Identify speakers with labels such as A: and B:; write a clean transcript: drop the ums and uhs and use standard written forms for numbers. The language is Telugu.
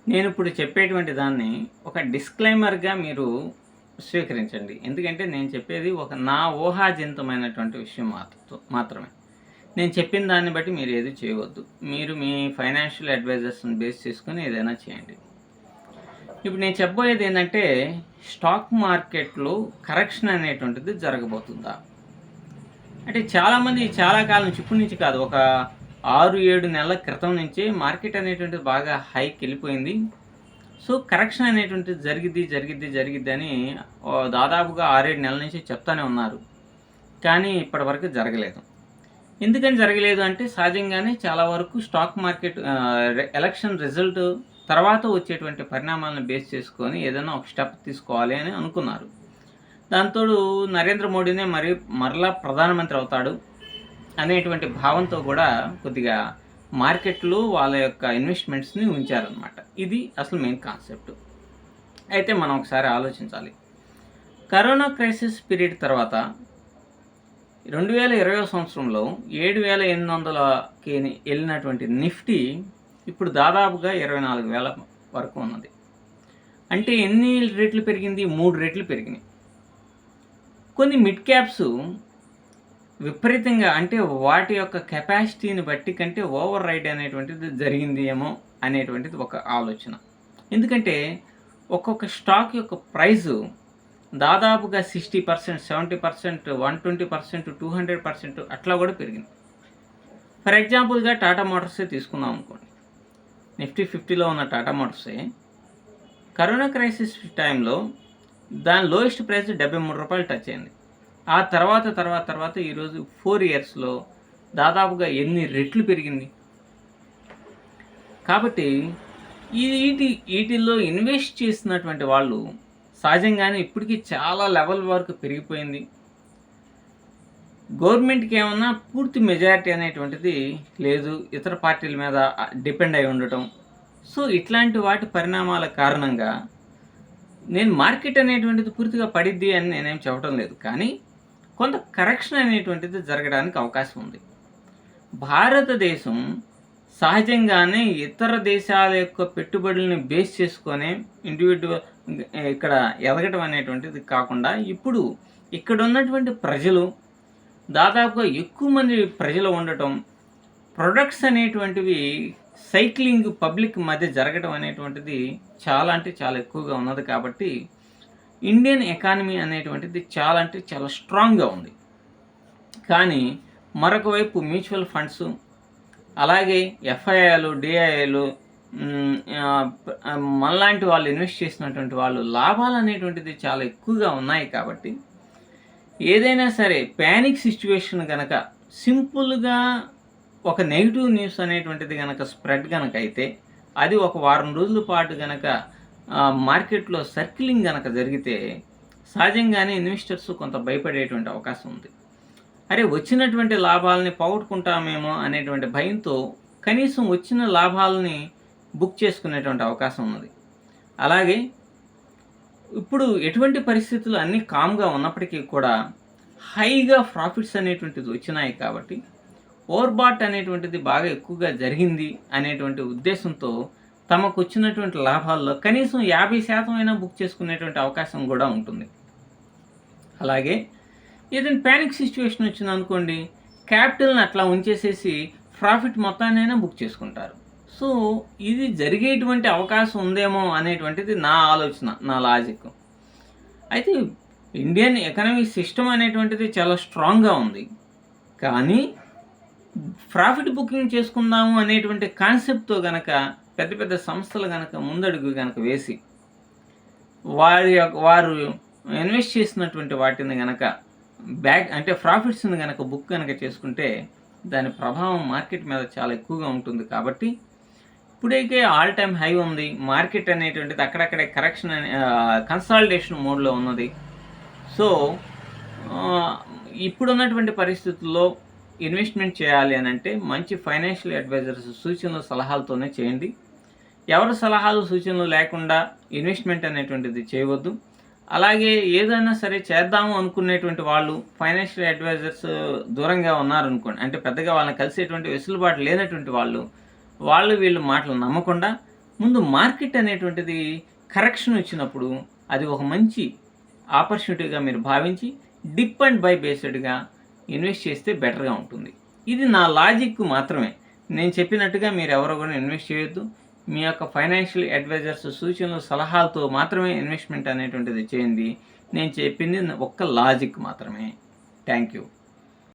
A: నేను ఇప్పుడు చెప్పేటువంటి దాన్ని ఒక డిస్క్లైమర్‌గా మీరు స్వీకరించండి. ఎందుకంటే నేను చెప్పేది ఒక నా ఊహాజనితమైనటువంటి విషయం మాత్రమే. నేను చెప్పిన దాన్ని బట్టి మీరు ఏది చేయవద్దు. మీరు మీ ఫైనాన్షియల్ అడ్వైజర్స్‌ని బేస్ చేసుకొని ఏదైనా చేయండి. ఇప్పుడు నేను చెప్పబోయేదేంటంటే, స్టాక్ మార్కెట్‌లో కరెక్షన్ అనేటువంటిది జరగబోతుందా? అంటే చాలామంది చాలా కాలం నుంచి ఇప్పటి నుంచి కాదు, ఒక 6, 7 నెలల క్రితం నుంచే మార్కెట్ అనేటువంటిది బాగా హైకెళ్ళిపోయింది. సో, కరెక్షన్ అనేటువంటిది జరిగిద్దని దాదాపుగా 6, 7 నెలల నుంచి చెప్తానే ఉన్నారు. కానీ ఇప్పటివరకు జరగలేదు. ఎందుకని జరగలేదు అంటే, సహజంగానే చాలా వరకు స్టాక్ మార్కెట్ ఎలక్షన్ రిజల్ట్ తర్వాత వచ్చేటువంటి పరిణామాలను బేస్ చేసుకొని ఏదైనా ఒక స్టెప్ తీసుకోవాలి అని అనుకున్నారు. దాంతోడు నరేంద్ర మోడీనే మరలా ప్రధానమంత్రి అవుతాడు అనేటువంటి భావంతో కూడా కొద్దిగా మార్కెట్లు వాళ్ళ యొక్క ఇన్వెస్ట్మెంట్స్ని ఉంచారనమాట. ఇది అసలు మెయిన్ కాన్సెప్ట్. అయితే మనం ఒకసారి ఆలోచించాలి. కరోనా క్రైసిస్ పీరియడ్ తర్వాత 2020 సంవత్సరంలో 7,800కి వెళ్ళినటువంటి నిఫ్టీ ఇప్పుడు దాదాపుగా 24,000 వరకు ఉన్నది. అంటే ఎన్ని రెట్లు పెరిగింది? 3 రెట్లు పెరిగినాయి. కొన్ని మిడ్ క్యాప్స్ విపరీతంగా, అంటే వాటి యొక్క కెపాసిటీని బట్టి కంటే ఓవర్ రైడ్ అనేటువంటిది జరిగింది ఏమో అనేటువంటిది ఒక ఆలోచన. ఎందుకంటే ఒక్కొక్క స్టాక్ యొక్క ప్రైజు దాదాపుగా 60%, 70%, 120%, 200% అట్లా కూడా పెరిగింది. ఫర్ ఎగ్జాంపుల్గా టాటా మోటార్సే తీసుకుందాం అనుకోండి. నిఫ్టీ 50లో ఉన్న టాటా మోటార్సే కరోనా క్రైసిస్ టైంలో దాని లోయెస్ట్ ప్రైస్ ₹73 టచ్ అయింది. ఆ తర్వాత ఈరోజు 4 ఇయర్స్లో దాదాపుగా ఎన్ని రెట్లు పెరిగింది. కాబట్టి వీటిల్లో ఇన్వెస్ట్ చేసినటువంటి వాళ్ళు సహజంగానే ఇప్పటికీ చాలా లెవెల్ వరకు పెరిగిపోయింది. గవర్నమెంట్కి ఏమన్నా పూర్తి మెజారిటీ అనేటువంటిది లేదు, ఇతర పార్టీల మీద డిపెండ్ అయి ఉండటం. సో ఇట్లాంటి వాటి పరిణామాల కారణంగా నేను మార్కెట్ అనేటువంటిది పూర్తిగా పడిద్ది అని నేనేం చెప్పడం లేదు, కానీ కొంత కరెక్షన్ అనేటువంటిది జరగడానికి అవకాశం ఉంది. భారతదేశం సహజంగానే ఇతర దేశాల యొక్క పెట్టుబడులను బేస్ చేసుకొని ఇండివిజువల్ ఇక్కడ ఎదగటం అనేటువంటిది కాకుండా, ఇప్పుడు ఇక్కడ ఉన్నటువంటి ప్రజలు దాదాపుగా ఎక్కువ మంది ప్రజలు ఉండటం, ప్రొడక్ట్స్ అనేటువంటివి సైక్లింగ్ పబ్లిక్ మధ్య జరగడం అనేటువంటిది చాలా అంటే చాలా ఎక్కువగా ఉన్నది. కాబట్టి ఇండియన్ ఎకానమీ అనేటువంటిది చాలా అంటే చాలా స్ట్రాంగ్గా ఉంది. కానీ మరొక వైపు మ్యూచువల్ ఫండ్స్, అలాగే ఎఫ్ఐఐలు, డిఐఐలు, మనలాంటి వాళ్ళు ఇన్వెస్ట్ చేసినటువంటి వాళ్ళు లాభాలు అనేటువంటిది చాలా ఎక్కువగా ఉన్నాయి. కాబట్టి ఏదైనా సరే ప్యానిక్ సిచ్యువేషన్ కనుక సింపుల్గా ఒక నెగిటివ్ న్యూస్ అనేటువంటిది కనుక స్ప్రెడ్ కనుక అయితే, అది ఒక వారం రోజుల పాటు కనుక మార్కెట్లో సర్కిలింగ్ కనుక జరిగితే సహజంగానే ఇన్వెస్టర్స్ కొంత భయపడేటువంటి అవకాశం ఉంది. అరే, వచ్చినటువంటి లాభాలని పోగొట్టుకుంటామేమో అనేటువంటి భయంతో కనీసం వచ్చిన లాభాలని బుక్ చేసుకునేటువంటి అవకాశం ఉన్నది. అలాగే ఇప్పుడు ఎటువంటి పరిస్థితులు అన్నీ కామ్గా ఉన్నప్పటికీ కూడా హైగా ప్రాఫిట్స్ అనేటువంటిది వచ్చినాయి. కాబట్టి ఓవర్బాట్ అనేటువంటిది బాగా ఎక్కువగా జరిగింది అనేటువంటి ఉద్దేశంతో తమకు వచ్చినటువంటి లాభాల్లో కనీసం 50% అయినా బుక్ చేసుకునేటువంటి అవకాశం కూడా ఉంటుంది. అలాగే ఏదైనా ప్యానిక్ సిచ్యువేషన్ వచ్చింది అనుకోండి, క్యాపిటల్ని అట్లా ఉంచేసేసి ప్రాఫిట్ మొత్తాన్నైనా బుక్ చేసుకుంటారు. సో ఇది జరిగేటువంటి అవకాశం ఉందేమో అనేటువంటిది నా ఆలోచన, నా లాజిక్. అయితే ఇండియన్ ఎకనామిక్ సిస్టమ్ అనేటువంటిది చాలా స్ట్రాంగ్గా ఉంది, కానీ ప్రాఫిట్ బుకింగ్ చేసుకుందాము అనేటువంటి కాన్సెప్ట్తో కనుక పెద్ద పెద్ద సంస్థలు కనుక ముందడుగు కనుక వేసి వారు ఇన్వెస్ట్ చేసినటువంటి వాటిని కనుక అంటే ప్రాఫిట్స్ని కనుక బుక్ కనుక చేసుకుంటే దాని ప్రభావం మార్కెట్ మీద చాలా ఎక్కువగా ఉంటుంది. కాబట్టి ఇప్పుడైతే ఆల్ టైమ్ హై ఉంది, మార్కెట్ అనేటువంటిది అక్కడక్కడే కరెక్షన్ కన్సాలిడేషన్ మోడ్లో ఉన్నది. సో ఇప్పుడున్నటువంటి పరిస్థితుల్లో ఇన్వెస్ట్మెంట్ చేయాలి అని అంటే మంచి ఫైనాన్షియల్ అడ్వైజర్స్ సూచనలు సలహాలతోనే చేయండి. ఎవరి సలహాలు సూచనలు లేకుండా ఇన్వెస్ట్మెంట్ అనేటువంటిది చేయవద్దు. అలాగే ఏదైనా సరే చేద్దాము అనుకునేటువంటి వాళ్ళు ఫైనాన్షియల్ అడ్వైజర్స్ దూరంగా ఉన్నారనుకోండి, అంటే పెద్దగా వాళ్ళని కలిసేటువంటి వెసులుబాటు లేనటువంటి వాళ్ళు వీళ్ళు మాటలు నమ్మకుండా ముందు మార్కెట్ అనేటువంటిది కరెక్షన్ వచ్చినప్పుడు అది ఒక మంచి ఆపర్చునిటీగా మీరు భావించి డిప్ అండ్ బై బేస్డ్గా ఇన్వెస్ట్ చేస్తే బెటర్గా ఉంటుంది. ఇది నా లాజిక్ మాత్రమే. నేను చెప్పినట్టుగా మీరు ఎవరో కూడా ఇన్వెస్ట్ చేయొద్దు. మీ యొక్క ఫైనాన్షియల్ అడ్వైజర్స్ సూచనలు సలహాలతో మాత్రమే ఇన్వెస్ట్మెంట్ అనేటువంటిది చేయండి. నేను చెప్పింది ఒక్క లాజిక్ మాత్రమే. Thank you.